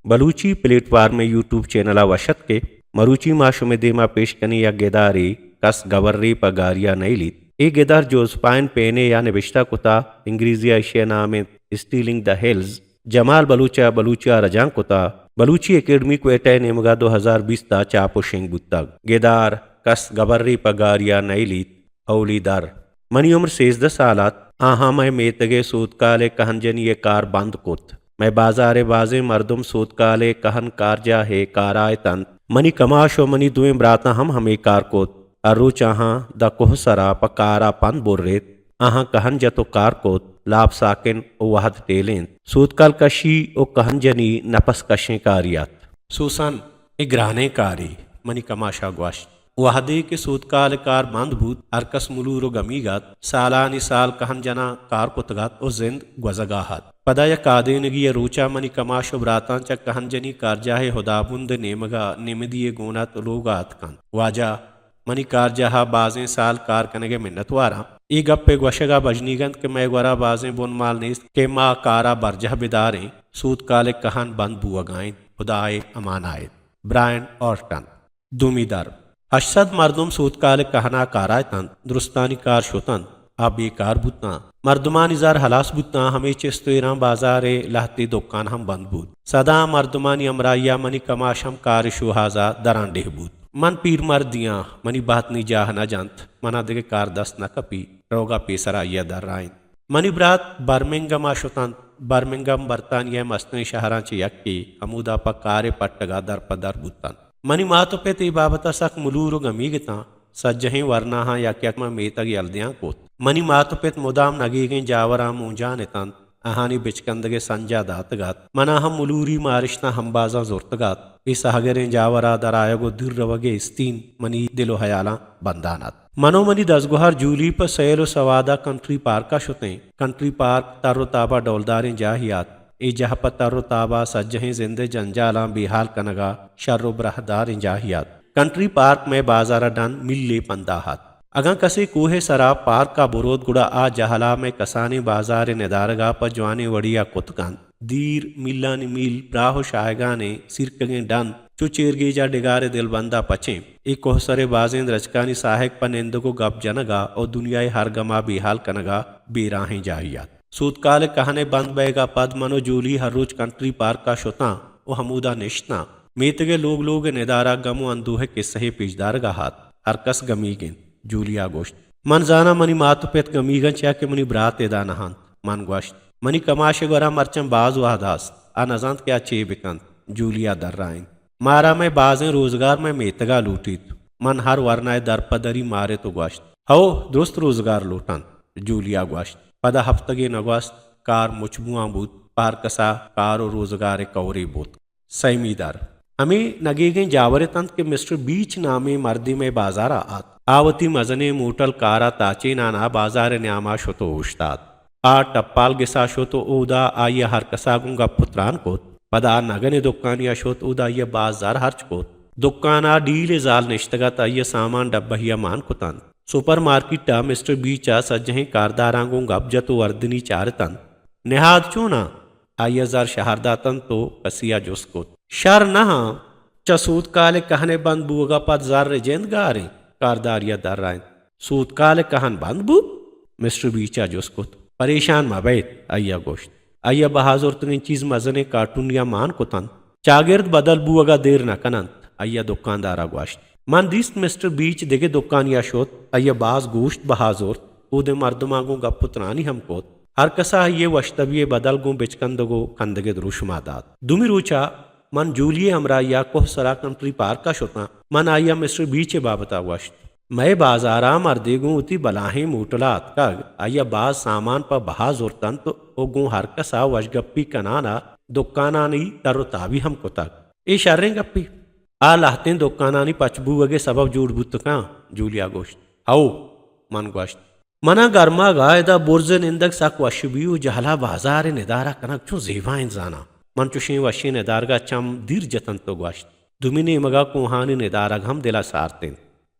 Balochi platform में YouTube channel वशत के मरूची माशुमे देमा पेशकनी या गेदारी कस गवर्री पगारिया नईलित ए गेदार जोस्पाइन पेने या निबिश्ता कुता इंग्रीजी अशिया नाम स्टीलिंग द हिल्स जमाल बलूचा रजांग कुता बलूची एकेडमी क्वेटा नेमगा 2020 ता चापो शेंग बुत्तग गेदार कस गवर्री पगारिया नईलित औलीदार मनी उम्र 16 सालात आहा मैं मेतगे सूतकाले कहंजनी ये कार बंद कुत मैं बाजारे बाजे मर्दुम सूतकाले कहन कारजा है काराय तंत मनी कमाशो मनी दुएं ब्राता हम हमें कार कोत अर्रु चाहा द कोह सरा पकारा पन बोर्रेत आहा कहन जतो कार कोत लाभ साकिन ओ वहद टेलें सूतकाल कशी ओ कहंजनी नपस कशें कारियात सुसन इग्राने कारी मनी कमाशा ग्वाश वहदे के सूतकाल कार बंदभूत अरकस मुलूरो गमीगात सालानी साल कहन जना कार कुतगात ओ जिंद ग्वजगाहात पदाया कादेनगी रूचा मनी कमाशो ब्रातांचा कहंजनी कारजाहे हुदाबुंद नेमगा निमदिये गोनात लोगात कन वाजा मनी कारजाहा बाजें साल कार कनगे मिन्नतवारा ई गप्पे ग्वशगा बजनीगंत के मैं ग्वरा बाजें बुन माल नेस्त के माँ कारा बरजह बिदारें सूत काले कहन बंद बुआगाएं खुदाए अमानाए ब्रायन ऑर्टन दुमीदार अशद मर्दुम सूत काले कहना काराय तन दुरुस्तानी कार शोतन आ बेकार बुतना मर्दुमानी जार हलास बुतना हमें चेस्तोरा बाजारे लहती दुकान हम बंद बूत सदा मर्दुमानी अमराइया मनी कमाशम कार शुहाजा दरान डेहबूत मन पीर मर्दियाँ मनी बात नी जाह न जानत मना देगे कार दस न कपी रोगा पेसरा या दर्राइन मनी ब्रात बर्मिंगम आशुतन बर्मिंगम बर्तानिया मस्तनी शहरां चे यक्की अमूदा पा कारे पट्टगा दर पदर बुतन मनी मातो पे ती बाबता सक मुलूरो गमीगता सज्जहें वरनाहा या क्याकमा मेतग यल्दियां कोत मनी मातो पेत मुदाम नगीगे जावरा मूंजा नितन अहानी बिचकंदगे संजा दातगात मना हम मुलूरी मारिशना हम बाजा जोरतगात इस हगरें जावरा दरायगो दिर रवगे स्तीन मनी दिलो हयाला बंदानात मनोमनी दसगुहार जूली पर सैलो सवादा कंट्री पार्क का शुतें कंट्री पार्क तारो ताबा डौलदारें जाहियात ए जह पर तारो ताबा सज्जहें जिंदे जंजाला बेहाल कनगा शर्रो ब्रहदार जाहियात कंट्री पार्क में बाजारा डन मिल्ले पंदाहात अगा कसे कोहे सराब पार्क का बुरोद गुड़ा आ जहला में कसाने बाजार निदारगा पर जवाने वड़िया कुतकान दीर मिल्लानी मील प्राहो शायगाने सिरकगे डन चुचेरगे जा डिगारे दिलबंदा पचे एक कोहसरे बाजें रचकानी साहेक पनेंद को गप जनगा और दुनियाए हर गमा बेहाल कनगा बेराहें जाहियात सूतकाल कहने बंद बैगा पद मनो जूली हर रोज कंट्री पार्क का शुता ओ हमुदा निश्ना मेतगे लोग निदारा गमो अंदूहे किस्से पिजदार गाहात हरकस गमीगिन जूलिया गोश्त मन जाना मनी मातु पेत गमीगन चा के मनी ब्रात एदा नहांत मन गोश्त मनी कमाशे गोरा मरचम बाज वादास आ नजांत क्या चे बिकंत जूलिया दर्राइन मारा में बाजें रोजगार में मेतगा लूटीत मन हर वरनाए दरपदरी मारे तो गोश्त हो दुरुस्त रोजगार लूटन जूलिया गोश्त पदा हफ्तगे नगोश्त कार मुचबुआ बूत पार कसा कारो रोजगार कौरे बूत सैमीदार हमें नगेगे जावरे तंत के मिस्टर बीच नामे मर्दी में बाजारा आत आवती मजने मोटल कारा ताचे नाना बाजार न्यामा शोतो उश्ताद आ टप्पाल गिसा शोतो ओदा आया हर कसागुंगा पुत्रान कोत पदा नगने दुकानिया शोत ओदा ये बाजार हर्च कोत दुकाना डीले जाल निश्तगत आये सामान डब्बहिया मान कुतन सुपर मार्केट मिस्टर बीचा सज्जहें कारदारांगों गबजतो वर्दनी चारतन निहाद चूना आया जार शहरदातन तो कसिया जुस्कोत शर नहा चसूत काले कहने बंद बुगा पद जार रेजेंद गारे कारदारिया दर्राइन सूत काले कहन बंद बू मिस्टर बीचा जुस्कुत परेशान मबैत अय्या गोश्त अय्या बहाजुर तुने चीज मजने कार्टून या मान कुतन चागिर्द बदल बुगा देर न कनंत अय्या दुकानदारा गोश्त मन दिस मिस्टर बीच देगे दुकान या शोत अय्या बाज गोश्त बहाजुर उदे मर्दमागो गपुत्रानी हमकोत हर कसा ये वश्तविये बदल गो बिचकंदगो कंदगे द्रुशमादात दुमी रूचा मन जूलिए हमरा या कोह सरा कंट्री पार्क का शोता मन आया मिस्टर बीचे बाबता वश्त मैं बाजारा मर्देगू उती बलाहे मोटला अतकाग आया बाज सामान पर बहा जोरतन तो ओगू हर कसा वशगप्पी कनाना दुकानानी तरोतावी हमको तक ए शर्रें गप्पी आ लाहते दुकानानी पचबू वगे सबब जोड़ बुतका जूलिया गोश्त हाउ मन गोश्त मना गर्मा गायदा बुर्जन इंदक सक वशबियो जहला बाजार निदारा कनक चो जेवाइन जाना मन चुशे वशे निदारगा चम दीर जतन तो गोश्त दुमिने मगा कोहानी निदारग हम दिला सारते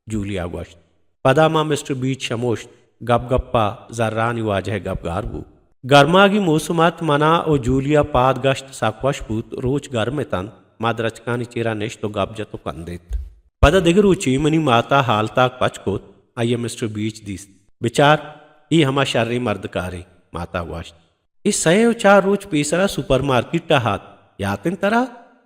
जूलिया गोश्त पदामा मिस्टर बीच शमोश्त गप गप्पा जर्रानी वाजह गपगारबू Garmagi musumat mana o Julia paad gasht sakwashput roch garmetan madrachkani chira neshto gabjato kandit. Pada degeruchi mani mata haltak pachkot ayya Mr. Beach dis. Bichar ई हमा शर्री मर्दकारी माता वाश्त इस सय चार रोज पेसरा सुपरमार्केट हात यातिन तरा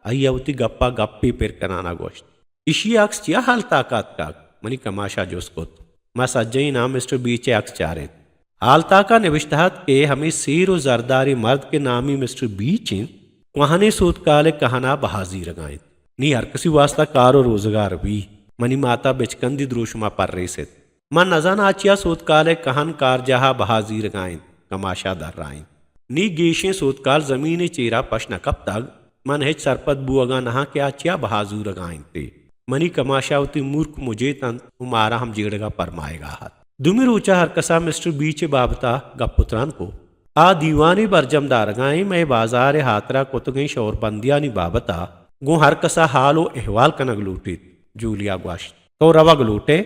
अय्यवती गप्पा गप्पी पेर कनाना गोश्त इशी अक्स चिया हाल ताकात का मनी कमाशा जोस्कोत मा सज्जई नाम मिस्टर बीचे अक्स चारे हाल ताका निविष्टहात के हमें सीरो जरदारी मर्द के नामी मिस्टर बीचिन वहाने सूतकाले कहना बहाजी रगायत नी हर किसी वास्ता कारो रोजगार भी मनी माता बिचकंदी द्रोशमा पर रेसित मन नजन आचिया सोतकाले कहन कार जहा बहाजीर गायन कमाशा दर रायन नी गेशे सोतकाल जमीने चेरा पशना कब तक मन हेच सरपत बुअगा नहा के आचिया बहाजूर गायन ते मनी कमाशावती मूर्ख मुझे तन उमारा हम जेड़गा परमाएगा हाथ दुमिर ऊंचा हरकसा मिस्टर बीचे बाबता गपुत्रान को आ दीवानी बरजमदार गाय मैं बाजार हातरा कुतगई शोर बंदिया नी बाबता गो हरकसा हालो अहवाल कनग लूटित जूलिया ग्वाश तो रवा गलूटे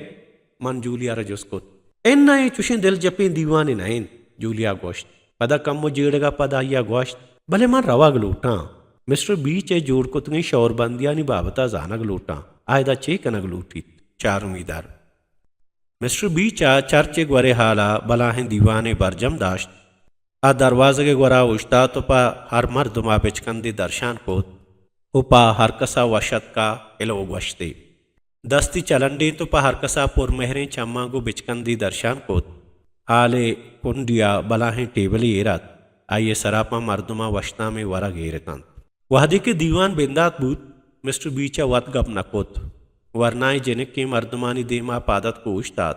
मन जूलिया रजोस्कोत एन्ना ये चुशे दिल जपे दीवाने नैन जूलिया गोश्त पदा कम जेड़गा पदाइया गोश्त भले मन रवा गलूटा मिस्टर बीच जोड़ को तुंगी शौर बंदिया नी बाबता जानग लूटा आयदा चे कनग लूटी चार उम्मीदार मिस्टर बीचा चर्चे ग्वरे हाला बला हैं दीवाने बरजम दाश्त आ दरवाजे के ग्वरा उश्ता तो पा हर मर्दुमा बिचकंदी दर्शान कोत उपा हर कसा वशत का एलो गोश्ते दस्ती चलंडी तो पहर कसा पुरमहरें चम्मा को बिचकंदी दर्शान कोत आले कुंडिया बलाहें टेबली एरात आइए सरापा मर्दुमा वशता में वरा घेरतन वहदी के दीवान बिंदात बूत मिस्टर बीचा वत गप नकोत वरनाए जनिक के मर्दुमानी देमा पादत को उश्तात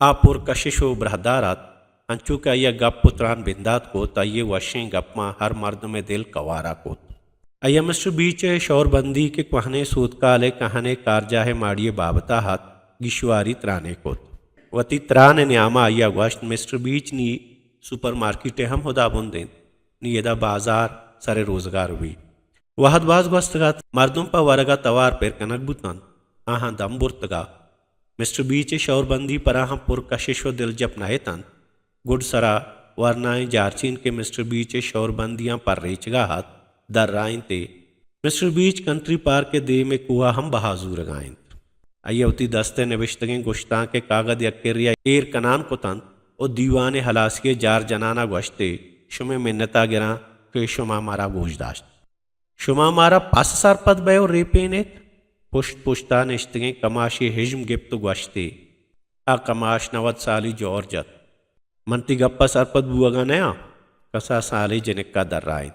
आ पुर कशिशो ब्रहदारात अंचु का यह गप पुत्रान बिंदात को तये वशें गपमा हर मर्द में दिल कवारा कोत अय्या मिस्टर बीच शौरबंदी के कहने सूतकाले कहने कारजाहे माड़िए बाबता हाथ गिशवारी त्राने कोत वती त्रान न्यामा अय्या गोश्त मिस्टर बीच नी सुपरमार्केट हम हुदा बुंदें नी यदा बाजार सरे रोजगार हुई वहद बाज गोस्तगात मर्दुम पा वरगा तवार पेर कनक बुतन आहा दम बुर्तगा मिस्टर बीच शौरबंदी पर हम पुर कशिशो दिल जप नहेतन गुड सरा वरनाए जारचीन के मिस्टर बीच शौरबंदियां पर रेचगा हाथ दर राइन ते मिस्टर बीच कंट्री पार्क के दे में कुआ हम बहाजूर गायन अयवती दस्ते नविश्तगें गुश्ता के कागद यक्रिया एर कनान को तन और दीवाने हलासिए जार जनाना गश्ते शुमे मिन्नता गिरा के शुमा मारा गोशदाश्त शुमा मारा पास सरपद बयो रेपेने पुष्ट पुश्ता निश्तगें कमाशी हिज्म गिप्त गश्ते आ कमाश नवत साली जॉर्जत मनती गप्पा सरपद बुआगा नया कसा साली जनिका दर राइन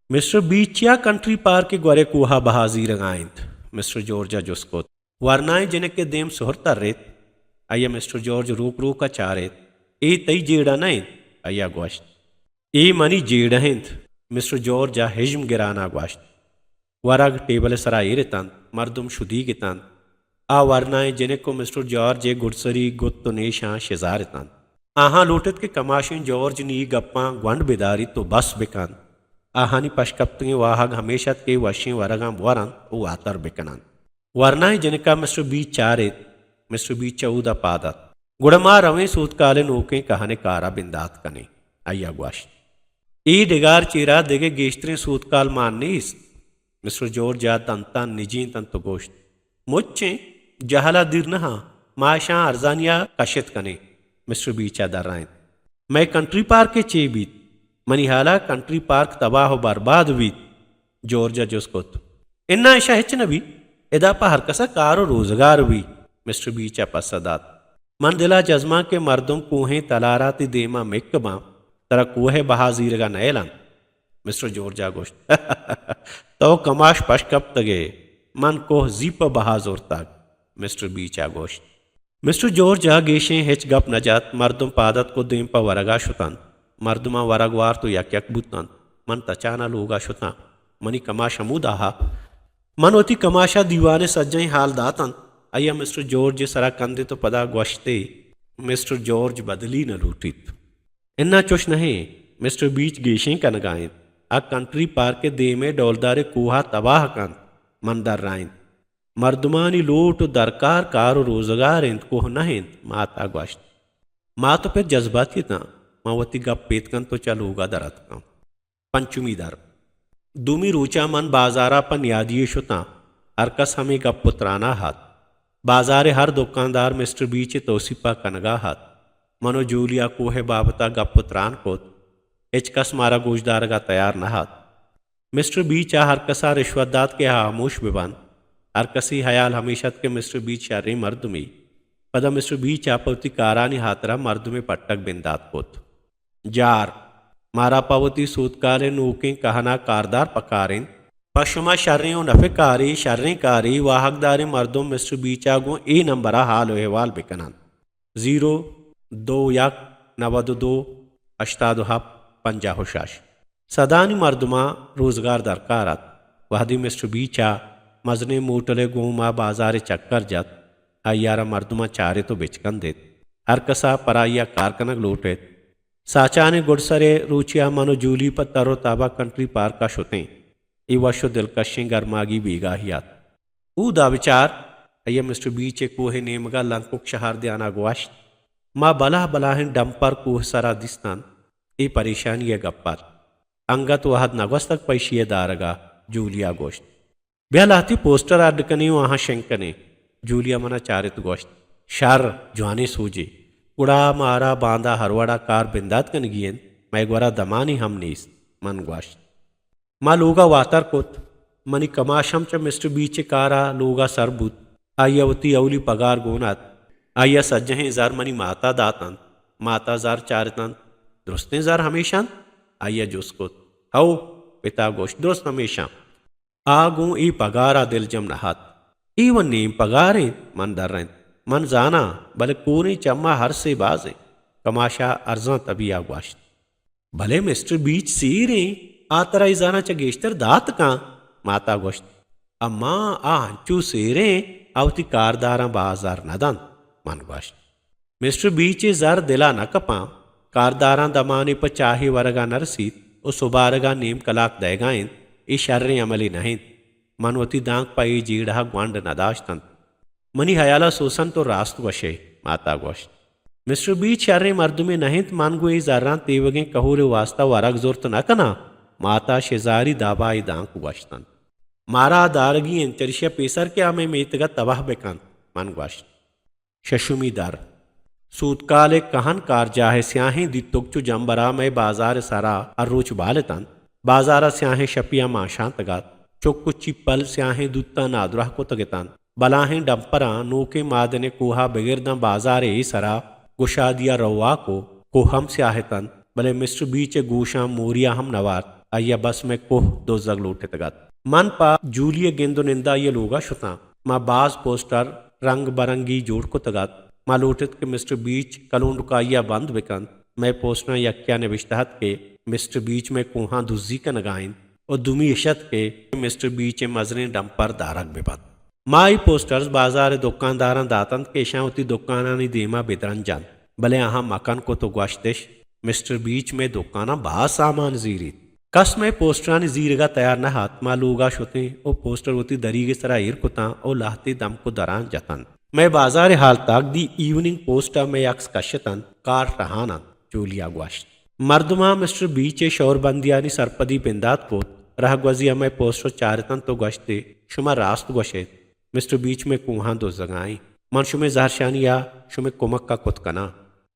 मिस्टर बीचिया कंट्री पार्क के ग्वरे कुहा बहाजी रगाइंत मिस्टर जॉर्जा जुस्कोत वरनाए जिनक के देम सोहरता रेत अय्या मिस्टर जॉर्ज रूक रूका चारेत ए तई जेड़ा नहीं अय्या गोश्त ए मनी जेड़ा हिंद मिस्टर जॉर्जा हिज्म गिराना गोश्त वरग टेबल सरा एरतन मर्दुम शुदी गितन आ वरनाए जिनक को मिस्टर जॉर्ज गुडसरी गुत्तो नेशा शिजारतन आहा लोटत के कमाशिन जॉर्ज नी गप्पा ग्वंड बिदारी तो बस बिकन आहानी पशकप्तंगे वाहग हमेशा के वशी वरगा वरन वो आतर बिकनन वरनाए जिनका मिस्टर बी चारेत मिस्टर बी चौदा पादत गुड़मा रवे सूतकाले नोके कहने कारा बिंदात कने अय्या ग्वाश ई डिगार चीरा देगे गेश्तरे सूतकाल माननीस मिस्टर जॉर्ज जा तंता निजी तंत गोश्त मुच्चे जहला दिर नहा माशा अर्जानिया कशित कने मिस्टर बी चादर रायन मैं कंट्री पार्क के चे बीत मनिहाला कंट्री पार्क तबाह बर्बाद हुई जॉर्जा जोस्कोत इन्ना ऐशा हिच न भी इदा पा हर कसा कारो रोजगार हुई मिस्टर बीचा पसदात मन दिला जज्मा के मर्दों कुहें तलाराती देमा मिक्कबा तरा कुहे बहाजीर का नयलन मिस्टर जॉर्जा गोश्त तो कमाश पशकप तगे मन कोह जीप बहाजोर तक मिस्टर बीचा गोश्त मिस्टर जॉर्जा गेशें हिच गप नजात मर्दों पादत को देम पा वरगा शुतन मर्दुमा वरगवार तो यक बुतन मन तचाना लोगा शुता मनी कमाशा मुदाहा मन होती कमाशा दीवाने सज्जई हाल दातन अय्या मिस्टर जॉर्ज सरा कंदे तो पदा गोश्ते मिस्टर जॉर्ज बदली न लूटित इन्ना चुश नहीं मिस्टर बीच गेशें कन गायन आ कंट्री पार्क के दे में डोलदारे कुहा तबाह कन मन दर राइन मर्दुमानी लोट दरकार कार रोजगार इंत कोह नहीं माता गोश्त माँ तो फिर जज्बाती था मवती गप पेतकन तो चलूगा दरत का पंचमी दर दुमी रूचा मन बाजारा पन यादिये शुता अरकस हमें गप पुत्राना हाथ बाजारे हर दुकानदार मिस्टर बीचे तोसिपा कनगा हाथ मनो जूलिया कोहे बाबता गप पुत्रान कोत इचकस मारा गोजदार का तैयार न हाथ मिस्टर बीचा हरकसा रिश्वतदात के हामोश बिबान हरकसी हयाल हमेशत के मिस्टर बीच शारे मर्द में पदा मिस्टर बीच आपवती कारानी हातरा मर्द में पट्टक बिंदात कोत जार मारा पावती सूतकारे नूकें कहना कारदार पकारें पशुमा शर्रियों नफेकारी शर्रिकारी वाहकदारी मर्दों मिस्टर बीचागो ए नंबरा हाल अहवाल बिकनन 0-2-1-92-8 सदानी मर्दमा रोजगार दरकारत वहदी मिस्टर बीचा मजने मोटले गोमा बाजारे चक्कर जत अयारा मर्दमा चारे तो बिचकन देत हर कसा पराइया कारकनक लूटेत साचाने गुड़सरे रूचिया मनो जूली पर तरो ताबा कंट्री पार्क का शुतें इवशो दिलकशी गर्मागी बीगाहियात ऊदा विचार अय्या मिस्टर बीचे कोहे नेमगा लंकुक शहर द्याना गुआश माँ बलाह बलाहिन डंपर कोह सरा दिस्तान ए परेशानी ये गप्पर अंगत वहद नगस्तक पैशिये दारगा जूलिया गोश्त ब्यालाती पोस्टर अडकनी वहाँ शंकने जूलिया मना चारित गोश्त शर ज्वाने सूजे उड़ा मारा बांधा हरवाड़ा कार बिंदात कन गियन मैं ग्वरा दमानी हम नीस मन गोश्त माँ लोगा वातर कोत मनी कमाशम च मिस्टर बीचे कारा लोगा सरबूत आयवती अवली पगार गोनात आया सज्जहें जार मनी माता दातन माता जार चारतन दुरुस्तें जार हमेशा आया जुस्कोत हओ पिता गोश्त दुरुस्त हमेशा आगू ई पगारा दिल जम नहात ईवन नीम पगारे मन दर रहे मन जाना भले कोने चम्मा हर से बाजे कमाशा अर्जा तभी आगवाश्त भले मिस्टर बीच सीरे आतरा इजाना च गेश्तर दात का माता गोश्त अम्मा आ हंचू सेरे आवती कारदारा बाजार नदन मन गोश्त मिस्टर बीचे जर दिला न कपा कारदारा दमाने पर चाहे वरगा नरसीत ओ सुबारगा नीम कलाक देगाइन ए शर्रे अमली नहीं मनवती दांग पाई जीड़ा ग्वांड नदाश्तन मनी हयाला सोसन तो रास्त वशे माता गोश्त मिस्टर बीच शर्रे मर्द में नहीं मान गो जर्रा तेवगे कहूरे वास्ता वरग जोर तो न कना माता शेजारी दाबाई दांक वशतन मारा दारगी इंतरिशा पेसर के आमे मेतगा तबाह बेकान मन गोश्त शशुमी दर सूतकाले कहन कार जाहे स्याहे दित्तुकचु जंबरा में बाजार सरा अर्रोच बालतन बाजारा स्याहे शपिया माशां तगात चुक्कुच्ची पल स्याहे दुत्ता नादुरह को तगतन बलाहें डंपरा नोके मादने कोहा बगिरदा बाजारे सरा गुशादिया रवा को हम स्याहेतन भले मिस्टर बीचे गोशा मोरिया हम नवार अय्या बस में कोह दो जग लूटे तगत मन पा जूलिया गेंदो निंदा ये लोगा शुता माँ बाज पोस्टर रंग बरंगी जोड़ को तगत माँ लूटित के मिस्टर बीच कलून रुकाइया बंद बिकन मैं पोस्टना यक्या ने विश्तहत के मिस्टर बीच में कोहा दुजी का नगाइन और दुमी इशत के मिस्टर बीच मजरे डंपर दारक बिपत माई पोस्टर्स बाजार दुकानदारा दातन केशावती दुकानानी देमा बिदरन जान भले यहाँ मकान को तो ग्वाश्तिश मिस्टर बीच में दुकाना बा सामान जीरी कस में पोस्टरानी जीरगा तैयार न हाथ मा लोगा शुते ओ पोस्टर होती दरी के सरा ईर कुता ओ लाहती दम को दरान जतन मैं बाजार हाल तक दी इवनिंग पोस्टर में x कशतन car Rehana Julia ग्वाश्त मर्दमा mister बीचे शौरबंदियानी सरपदी बिंदात को रहगवजिया में पोस्टर चारतन तो गश्ते शुमा रास्त गशेत मिस्टर बीच में कुहा दो जगाई मन शुमे जहरशानिया शुमे कुमक का कुतकना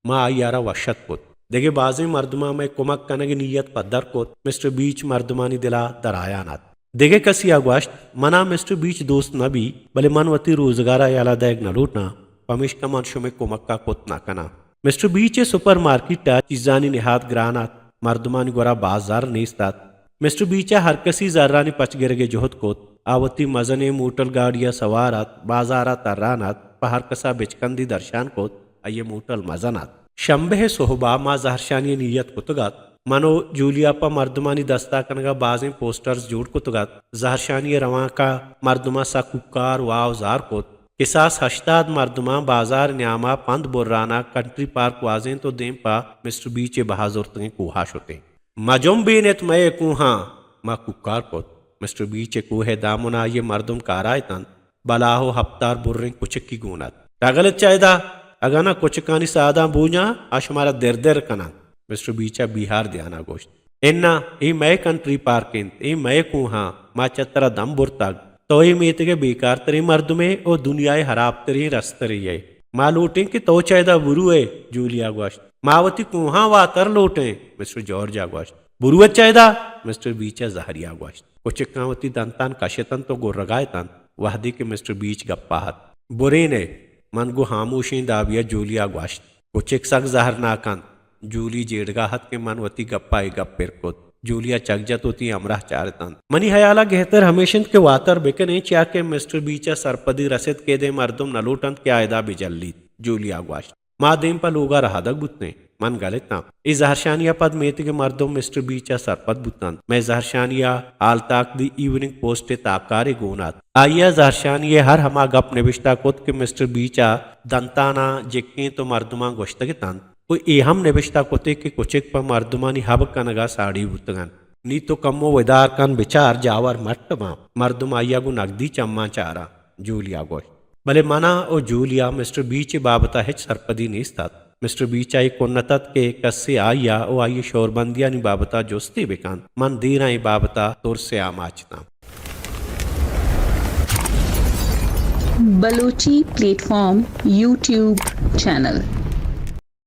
माँ आयारा वशत कुत देखे बाजी मर्दमा में कुमक कनगे नीयत पद्दर कोत मिस्टर बीच मर्दमानी दिला दराया नात देखे कसिया ग्वाश्त मना मिस्टर बीच दोस्त न भी भले मनवती रोजगारा याला दैग न लूटना पमिश का मन शुमे कुमक का कुत ना कना मिस्टर बीचे सुपर मार्केट चीजानी निहात ग्रानात मर्दमानी गोरा बाजार नेस्तात मिस्टर बीचा हरकसी जर्रानी पचगिरगे जोहत कोत आवती मजने मोटर गाड़िया सवारात बाजारा तर्रानात पहर कसा बिचकंदी दर्शान कोत अये मोटल मजनात शंबे सोहबा मा जहरशानी नीयत कुतगात मनो जूलिया पा मर्दमानी दस्ता कनगा बाजें पोस्टर्स जोड़ कुतगात जहरशानी रवा का मर्दमा सा कुकार वाव जार कोत किसास हश्ताद मर्दमा बाजार न्यामा पंद बुर्राना कंट्री पार्क वाजें तो दें पा मिस्टर बीचे बहाजुर तंगे कुहाश होते मजुम बेनेत मये कुहा मा कुकार कोत मिस्टर बीचे कुहे दामुना ये मर्दुम कारायतन बलाहो हफ्तार बुर्रें कुचक्की गुनात टागलत चायदा अगाना कुचकानी सादा बूझा अशमारा देर देर कना मिस्टर बीचा बिहार ध्याना गोश्त इन्ना ई मय कंट्री पार्किन ई मय कुहा मा चतरा दम बुरताग तो ई मीतगे बेकार तरी मर्द में ओ दुनियाए हराब तरी रस्तरी है मा लूटें कि तो चाहदा बुरु है जूलिया गोश्त मावती कुहा वातर लूटे मिस्टर जॉर्ज गोश्त बुरु चाहदा मिस्टर बीचा जहरिया गोश्त कुचिकावती दंतान कशतन तो गुर्रगायतन वहदी के मिस्टर बीच गप्पाहत बुरे ने मन गो हामोशी दाबिया जूलिया गोश्त कुचिक सक जहर नाकन जूली जेड़गाहत के मनवती गप्पा गप पिरकुत जूलिया चकजत होती अमराह चारतन मनी हयाला गहतर हमेशन के वातर बिकने चा के मिस्टर बीचा सरपदी रसिद के दे मर्दुम नलूटंत के आयदा बिजल्ली जूलिया गोश्त मा देम पर लोगा रहादक बुतने मन गलत ना इस जहरशानिया पद मेत के मर्दुम मिस्टर बीचा सरपद बुतन मैं जहरशानिया आल ताक दी इवनिंग पोस्ट ताकारे गोनात आइया जहरशानिया हर हमा गप निविष्टा कुत के मिस्टर बीचा दंताना जिक्के तो मर्दुमा गोश्तगे तन कोई एहम निविष्टा कुते के कुचिक पर मर्दुमानी हब कनगा साड़ी बुतगन नी तो कम्मो विदार कन विचार जावर मट्टमा मर्दुम आइया गु नगदी चम्मा चारा जूलिया गोश्त भले मना ओ जूलिया मिस्टर बीच बाबता हिच सरपदी निस्तात मिस्टर बीच आई कोन्नतत के कस्से आया ओ आई शोरबंदिया नि बाबता जोस्ती बेकान मन दीरा बाबता तुर से आमाचना बलोची प्लेटफॉर्म यूट्यूब चैनल